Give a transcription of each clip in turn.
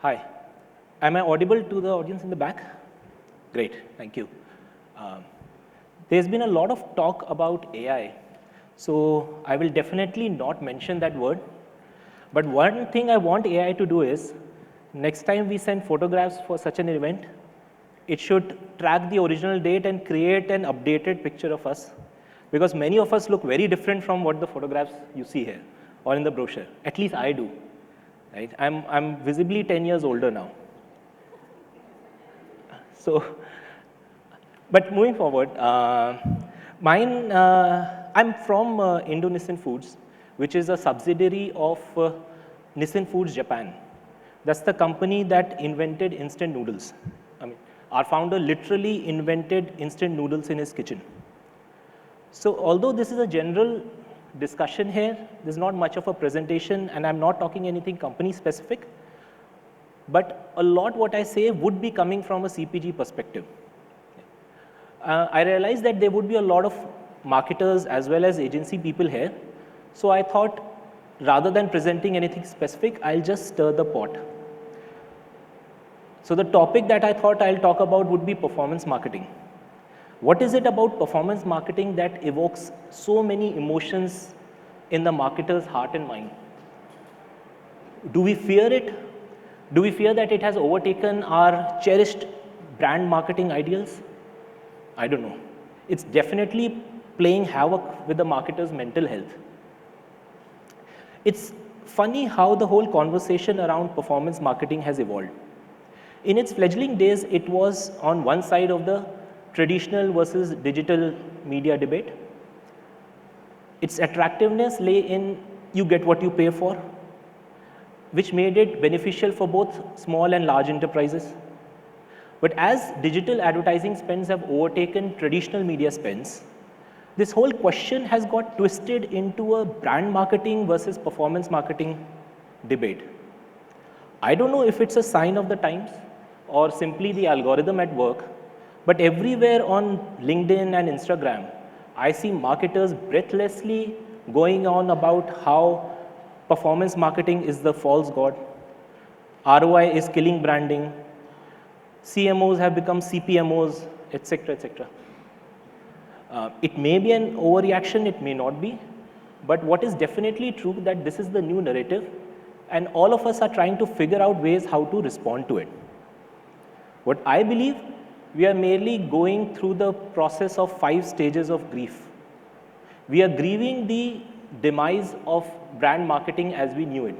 Hi. Am I audible to the audience in the back? Great, thank you. Um, there's been a lot of talk about AI, so I will definitely not mention that word. But one thing I want AI to do is, next time we send photographs for such an event, it should track the original date and create an updated picture of us, because many of us look very different from what the photographs you see here or in the brochure. At least I do. Right? I'm visibly 10 years older now. So, but moving forward, I'm from Indonesian Foods, which is a subsidiary of Nissin Foods Japan. That's the company that invented instant noodles. I mean, our founder literally invented instant noodles in his kitchen. So although this is a general discussion here, there's not much of a presentation, and I'm not talking anything company specific, but a lot what I say would be coming from a CPG perspective. I realized that there would be a lot of marketers as well as agency people here. So I thought, rather than presenting anything specific, I'll just stir the pot. So the topic that I thought I'll talk about would be performance marketing. What is it about performance marketing that evokes so many emotions in the marketer's heart and mind? Do we fear it? Do we fear that it has overtaken our cherished brand marketing ideals? I don't know. It's definitely playing havoc with the marketer's mental health. It's funny how the whole conversation around performance marketing has evolved. In its fledgling days, it was on one side of the traditional versus digital media debate. Its attractiveness lay in you get what you pay for, which made it beneficial for both small and large enterprises. But as digital advertising spends have overtaken traditional media spends, this whole question has got twisted into a brand marketing versus performance marketing debate. I don't know if it's a sign of the times or simply the algorithm at work, but everywhere on LinkedIn and Instagram, I see marketers breathlessly going on about how performance marketing is the false god, ROI is killing branding, CMOs have become CPMOs, etc., etc. It may be an overreaction, it may not be, but what is definitely true that this is the new narrative, and all of us are trying to figure out ways how to respond to it. What I believe, we are merely going through the process of 5 stages of grief. We are grieving the demise of brand marketing as we knew it.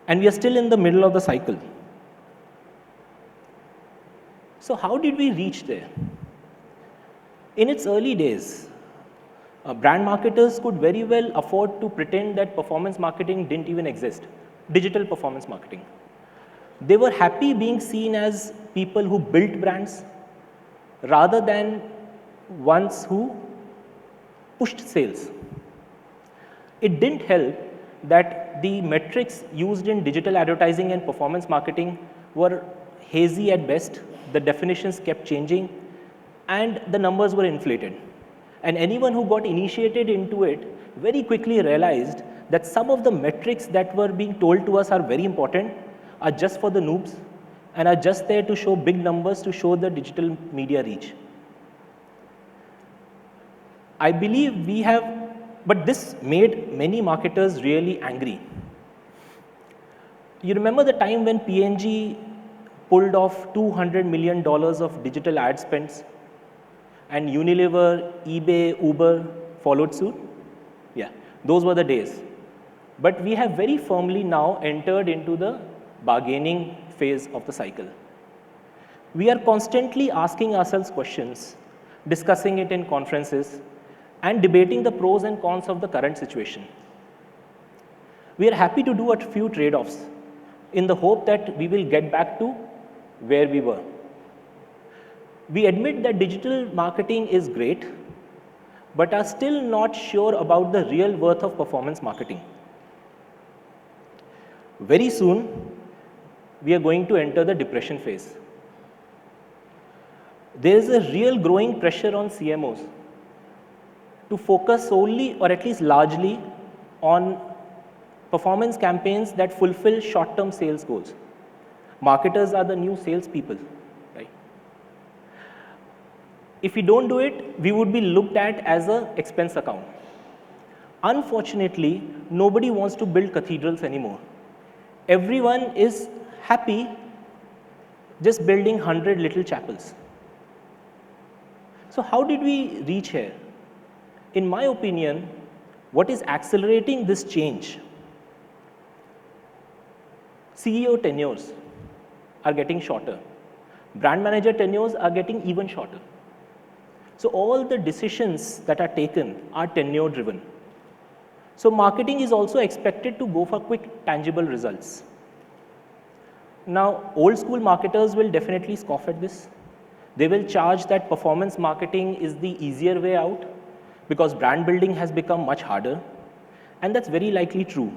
And we are still in the middle of the cycle. So how did we reach there? In its early days, brand marketers could very well afford to pretend that performance marketing didn't even exist, digital performance marketing. They were happy being seen as people who built brands rather than ones who pushed sales. It didn't help that the metrics used in digital advertising and performance marketing were hazy at best, the definitions kept changing, and the numbers were inflated. And anyone who got initiated into it very quickly realized that some of the metrics that were being told to us are very important, are just for the noobs, and are just there to show big numbers to show the digital media reach. I believe we have, but this made many marketers really angry. You remember the time when P&G pulled off $200 million of digital ad spends, and Unilever, eBay, Uber followed suit? Yeah, those were the days. But we have very firmly now entered into the bargaining phase of the cycle. We are constantly asking ourselves questions, discussing it in conferences, and debating the pros and cons of the current situation. We are happy to do a few trade-offs in the hope that we will get back to where we were. We admit that digital marketing is great, but are still not sure about the real worth of performance marketing. Very soon, we are going to enter the depression phase. There is a real growing pressure on CMOs to focus solely or at least largely on performance campaigns that fulfill short-term sales goals. Marketers are the new salespeople, right? If we don't do it, we would be looked at as an expense account. Unfortunately, nobody wants to build cathedrals anymore. Everyone is happy just building 100 little chapels. So how did we reach here? In my opinion, what is accelerating this change? CEO tenures are getting shorter. Brand manager tenures are getting even shorter. So all the decisions that are taken are tenure driven. So marketing is also expected to go for quick, tangible results. Now, old school marketers will definitely scoff at this. They will charge that performance marketing is the easier way out because brand building has become much harder, and that's very likely true.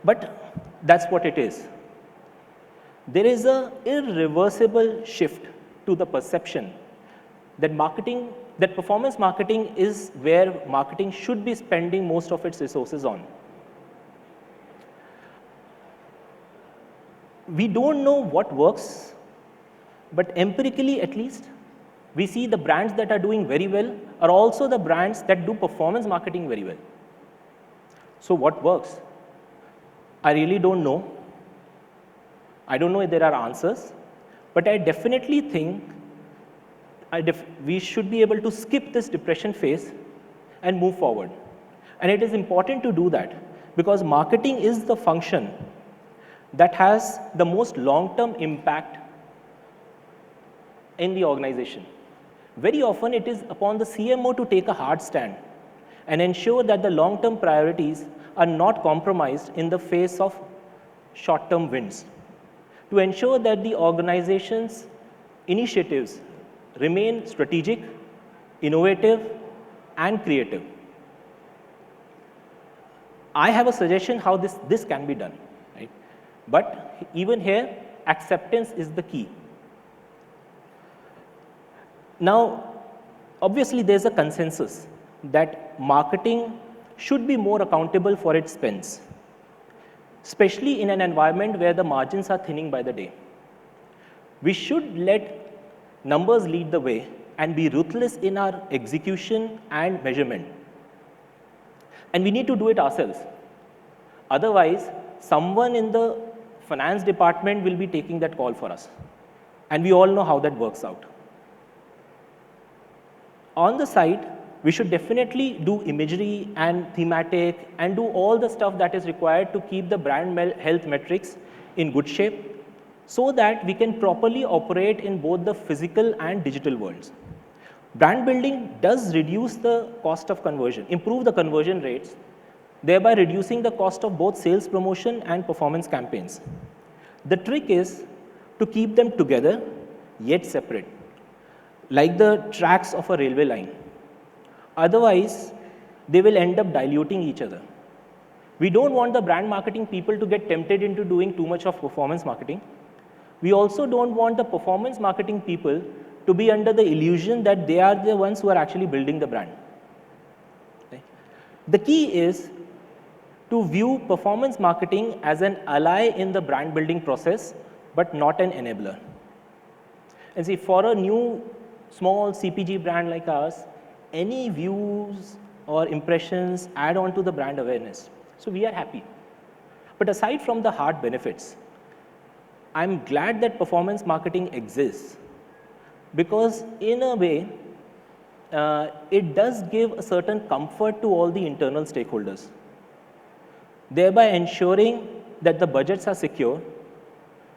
But that's what it is. There is an irreversible shift to the perception that performance marketing is where marketing should be spending most of its resources on. We don't know what works, but empirically at least, we see the brands that are doing very well are also the brands that do performance marketing very well. So what works? I really don't know. I don't know if there are answers, but I definitely think we should be able to skip this depression phase and move forward. And it is important to do that because marketing is the function that has the most long-term impact in the organization. Very often it is upon the CMO to take a hard stand and ensure that the long-term priorities are not compromised in the face of short-term wins. To ensure that the organization's initiatives remain strategic, innovative, and creative. I have a suggestion how this can be done, right? But even here, acceptance is the key. Now, obviously, there's a consensus that marketing should be more accountable for its spends, especially in an environment where the margins are thinning by the day. We should let numbers lead the way and be ruthless in our execution and measurement. And we need to do it ourselves. Otherwise, someone in the finance department will be taking that call for us. And we all know how that works out. On the side, we should definitely do imagery and thematic and do all the stuff that is required to keep the brand health metrics in good shape so that we can properly operate in both the physical and digital worlds. Brand building does reduce the cost of conversion, improve the conversion rates, thereby reducing the cost of both sales promotion and performance campaigns. The trick is to keep them together yet separate, like the tracks of a railway line. Otherwise, they will end up diluting each other. We don't want the brand marketing people to get tempted into doing too much of performance marketing. We also don't want the performance marketing people to be under the illusion that they are the ones who are actually building the brand. Okay. The key is to view performance marketing as an ally in the brand building process, but not an enabler. And see, for a new small CPG brand like ours, any views or impressions add on to the brand awareness. So we are happy. But aside from the hard benefits, I'm glad that performance marketing exists because in a way, it does give a certain comfort to all the internal stakeholders, thereby ensuring that the budgets are secure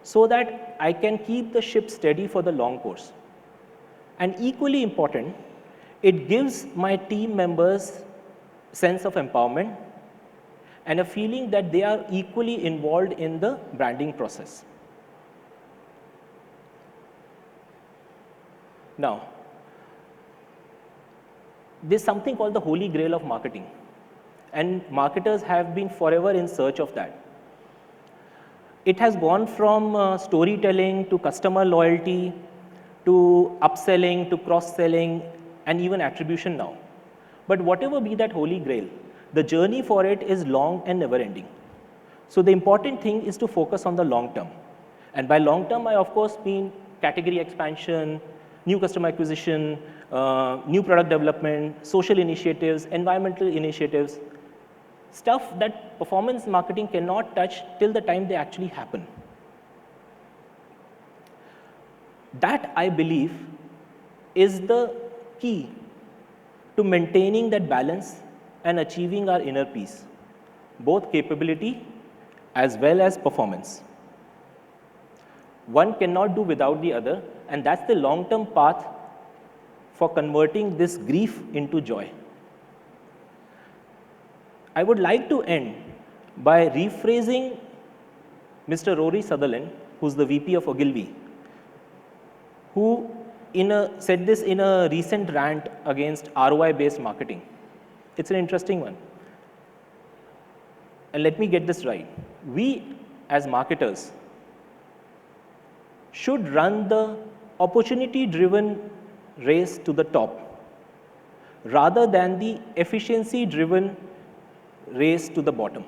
so that I can keep the ship steady for the long course. And equally important, it gives my team members a sense of empowerment and a feeling that they are equally involved in the branding process. Now, there's something called the holy grail of marketing, and marketers have been forever in search of that. It has gone from storytelling to customer loyalty to upselling to cross-selling and even attribution now. But whatever be that holy grail, The journey for it is long and never ending. So the important thing is to focus on the long term. And by long term, I of course mean category expansion, new customer acquisition, new product development, social initiatives, environmental initiatives, stuff that performance marketing cannot touch till the time they actually happen. That, I believe, is the key to maintaining that balance and achieving our inner peace, both capability as well as performance. One cannot do without the other, and that's the long-term path for converting this grief into joy. I would like to end by rephrasing Mr. Rory Sutherland, who's the VP of Ogilvy, who said this in a recent rant against ROI-based marketing. It's an interesting one. And let me get this right. We, as marketers, should run the opportunity-driven race to the top rather than the efficiency-driven race to the bottom.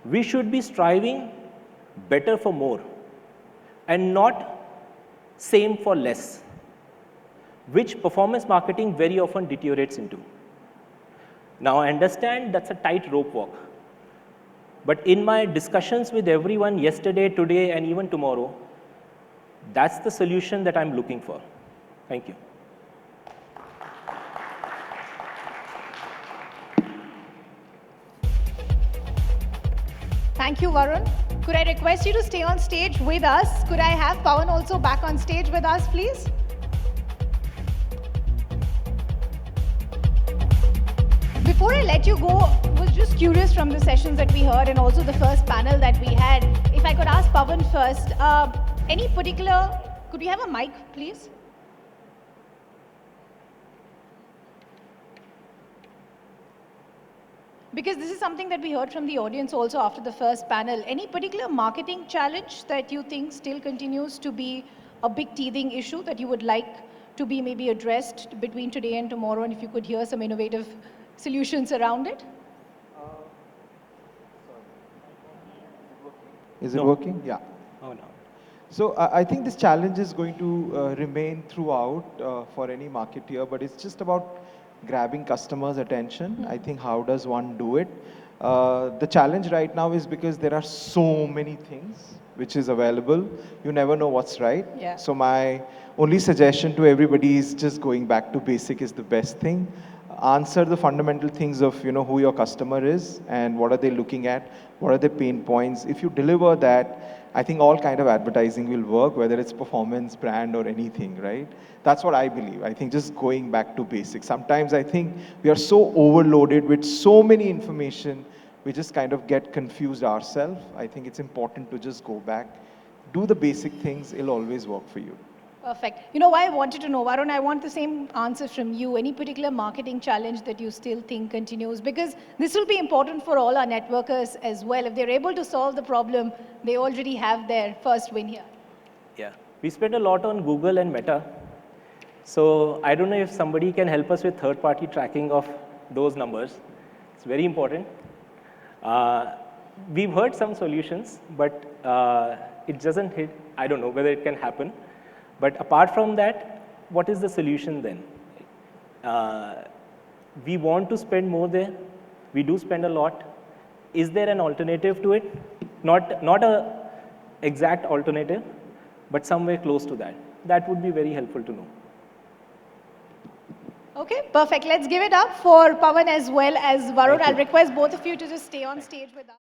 We should be striving better for more and not same for less, which performance marketing very often deteriorates into. Now, I understand that's a tight rope walk, but in my discussions with everyone yesterday, today, and even tomorrow, that's the solution that I'm looking for. Thank you. Thank you, Varun. Could I request you to stay on stage with us? Could I have Pawan also back on stage with us, please? Before I let you go, I was just curious from the sessions that we heard and also the first panel that we had. If I could ask Pawan first, any particular, could we have a mic, please? Because this is something that we heard from the audience also after the first panel. Any particular marketing challenge that you think still continues to be a big teething issue that you would like to be maybe addressed between today and tomorrow, and if you could hear some innovative solutions around it? Is it working? Yeah. Oh, no. So I think this challenge is going to remain throughout for any marketeer, but it's just about grabbing customers' attention. I think how does one do it? The challenge right now is because there are so many things which is available, you never know what's right. Yeah. So my only suggestion to everybody is just going back to basic is the best thing. Answer the fundamental things of who your customer is and what are they looking at, what are their pain points. If you deliver that, I think all kind of advertising will work, whether it's performance, brand, or anything, right? That's what I believe. I think just going back to basics. Sometimes I think we are so overloaded with so many information, we just kind of get confused ourselves. I think it's important to just go back, do the basic things, it'll always work for you. Perfect. You know why I wanted to know, Varun, I want the same answer from you. Any particular marketing challenge that you still think continues? Because this will be important for all our networkers as well. If they're able to solve the problem, they already have their first win here. Yeah. We spend a lot on Google and Meta. So I don't know if somebody can help us with third-party tracking of those numbers. It's very important. We've heard some solutions, but it doesn't hit. I don't know whether it can happen. But apart from that, what is the solution then? We want to spend more there. We do spend a lot. Is there an alternative to it? Not a exact alternative, but somewhere close to that. That would be very helpful to know. Okay, perfect. Let's give it up for Pawan as well as Varun. Thank you. I'll request both of you to just stay on stage with us.